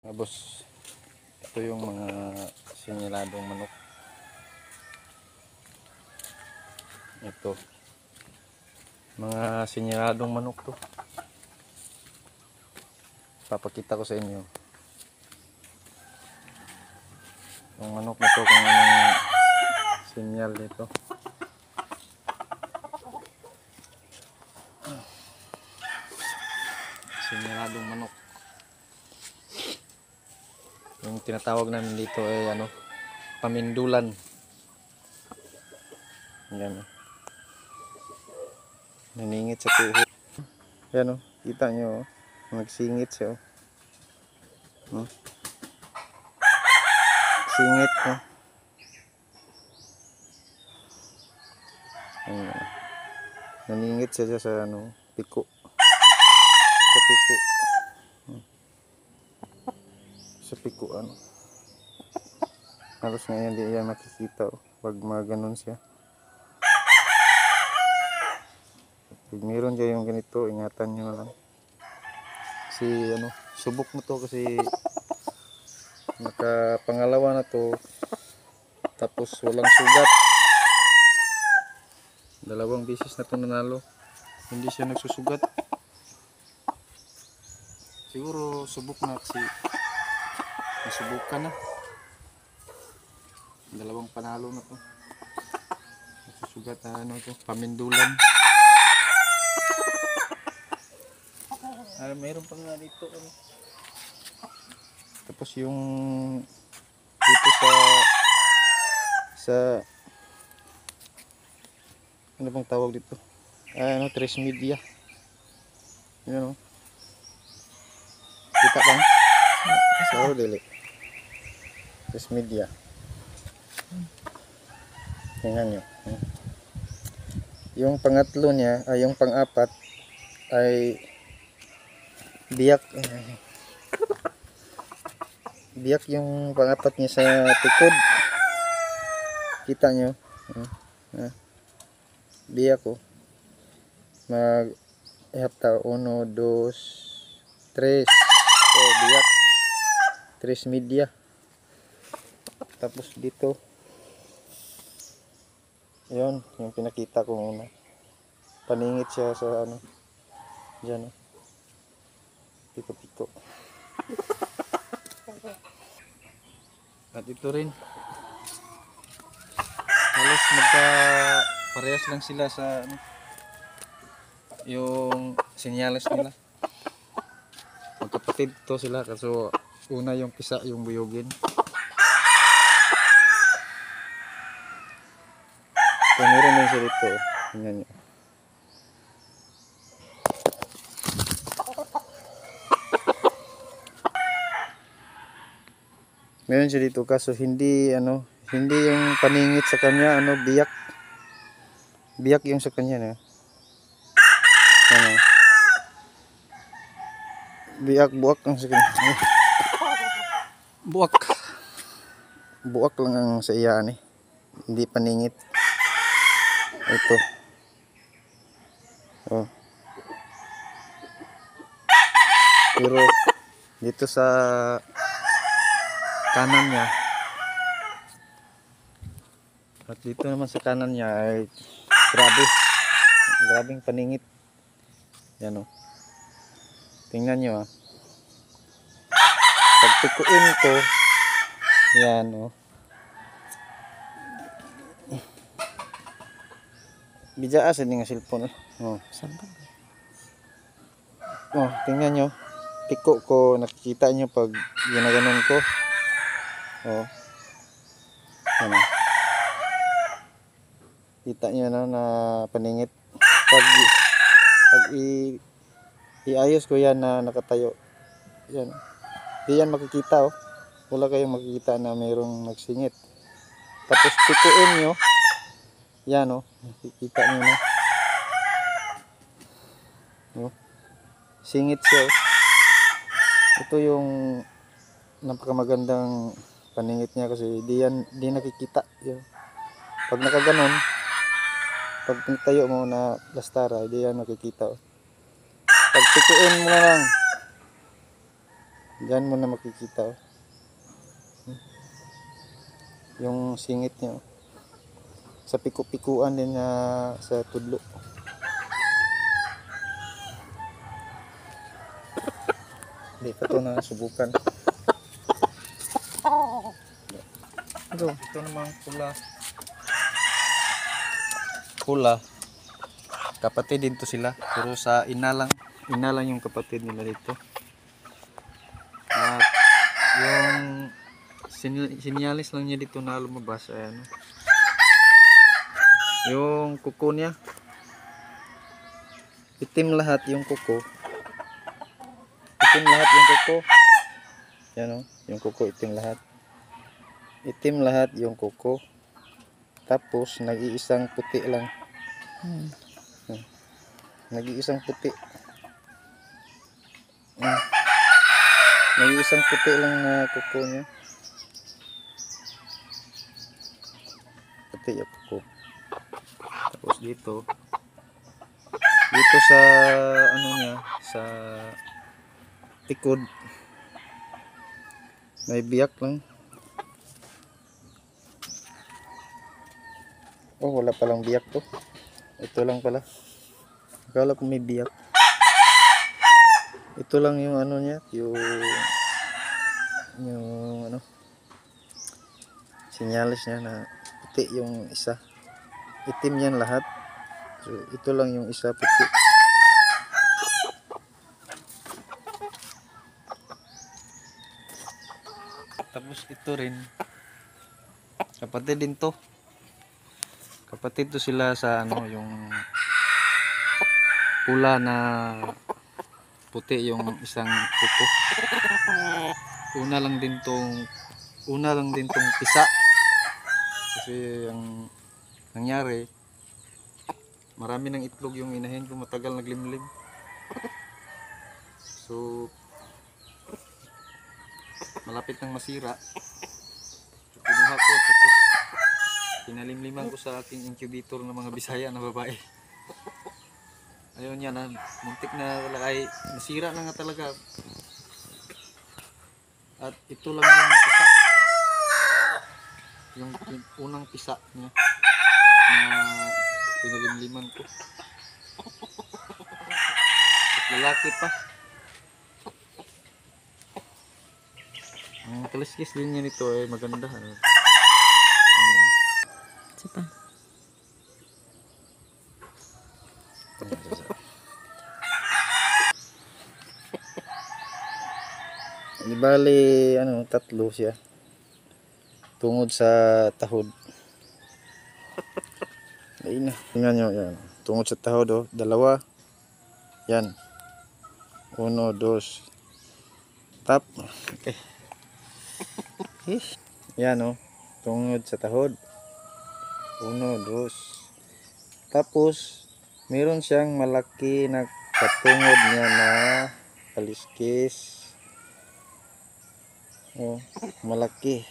Tapos ito yung mga siniladong manok. Ito mga siniladong manok to. Papakita ko sa inyo yung manok na to kung anong sinyal dito. Siniladong manok. Yung tinatawag namin dito ay pamindulan. Yan. Naningit sa tuhod. Yan kita nyo nagsingit siya. Singit Ayan. Naningit siya sa piko. Sa piko. Sa piko halos ngayon di yan makikita pag mga ganun siya. Pag meron dyan yung ganito, ingatan nyo lang. Kasi subok na to kasi nakapangalawa na to. Tapos walang sugat. 2 beses na to nanalo. Hindi siya nagsusugat. Siguro subok na kasi nasubukan na. 2 panalo na to. Nagsusugat na to, pamindulan. Mayroon pa nga dito Tapos yung dito sa ano bang tawag dito? Tres media. Yun kita bang? So dili. Tres media. Tingnan nyo. Yung pangatlo niya, yung pang-apat ay biyak. Biyak yung pang-apat niya sa tikod. Kita nyo. Biyak ihapta 1, 2, 3. So biyak. Tres media. Tapos dito yun, yung pinakita ko muna. Paningit siya sa dyan piko-piko. At ito rin halos parehas lang sila sa yung senyales nila. Magkapatid to sila kaso una yung pisa yung buyugin. So meron din siya dito. Tingnan nyo. Meron siya dito kaso hindi hindi yung paningit sa kanya biyak. Biyak yung sa kanya na. Biyak buwak ang sa kanya. Buwak. Buwak lang ang sa iya hindi paningit. Ito. Pero dito sa kanan niya at dito naman sa kanan niya ay grabing paningit. Yan tingnan nyo pag pikuin ko yan bijaa sa nga cellphone tingnan nyo piko ko, nakikita nyo pag ginaganon ko kita nyo na paningit pag iayos ko yan na nakatayo yan, di yan makikita wala kayong makikita na mayroong nagsingit. Tapos pikuin nyo yan nakikita nyo na singit siya ito yung napakamagandang paningit niya kasi di nakikita yan. Pag nakaganon pag tayo mo na lastara di yan nakikita pag pikuin mo lang Diyan mo na makikita, oh. Yung singit niya, oh. Sa piku-pikuan din na sa tudlo. Hindi pa ito na subukan. Ito namang pula. Kapatid din to sila, pero sa ina lang yung kapatid nila dito. At yung sinyalis lang niya dito na lumabas, ayan. Yung kuko niya, itim lahat yung kuko. Itim lahat yung kuko. Yan, oh, yung kuko itim lahat. Itim lahat yung kuko. Tapos nag-iisang puti lang. Nag-iisang puti. Nag-iisang puti lang na kuko niya. Puti yung kuko. Tapos dito sa ano niya, sa tikod, may biyak lang. Oh, wala palang biyak to. Ito lang pala. Akala ko may biyak. Ito lang yung ano niya, yung ano, sinyalis niya na puti yung isa. Itim yan lahat. So, ito lang yung isa puti. Tapos ito rin, kapatid din to. Kapatid to sila sa ano, yung pula na puti yung isang kuko. Una lang din tong pisa. Kasi ang nangyari, marami ng itlog yung inahin ko, matagal naglimlim. So malapit nang masira. So, kinuha ko, tapos pinalimliman ko sa aking incubator ng mga Bisaya na babae. Ayun yan, muntik na talaga, ay nasira na nga talaga. At ito lang yung pisa, yung unang pisa niya na pinalimliman ko. At lalaki pa. Ang kaliskis din niya nito ay maganda. Isa pa. Di bali, ano, tatlo siya. Tungod sa tahod. Ayun na. Tingnan nyo, yan. Tungod sa tahod, oh. Dalawa. Yan. 1, 2. Tap. Okay. Yan, oh. Tungod sa tahod. 1, 2. Tapos, meron siyang malaki na katungod niya na kaliskis. Oh, malaki.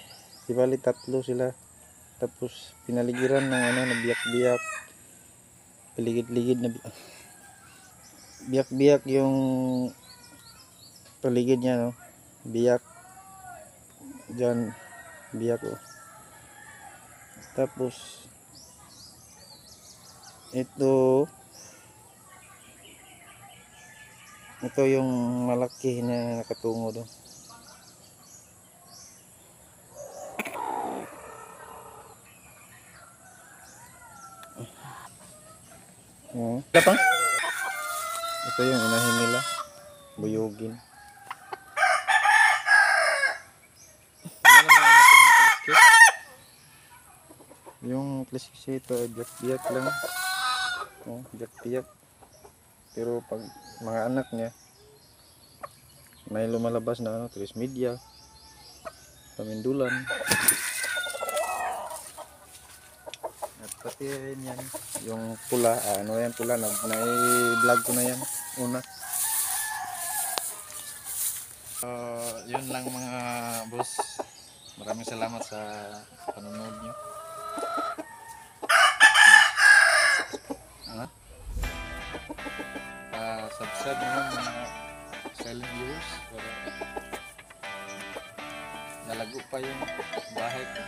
Di bali tatlo sila. Tapos pinaligiran ng ano na biyak-biyak. Paligid-ligid na biyak-biyak yung paligid niya, no. Biyak. Diyan biyak, oh. Tapos ito yung malaki na nakatungod, oh. Lapang. Ito yung inahin nila, buyugin. Yung kaliskis ito ay biyak-biyak lang. Oh, biyak-biyak. Pero pag mga anak niya, may lumalabas na ano, trismedia, pamindulan. At pati yan, yung pula, ano yan pula, na-vlog ko na yan una. Yun lang mga boss. Maraming salamat sa panonood nyo. Subscribe naman mga silent viewers para Nalago pa yung bahay ko.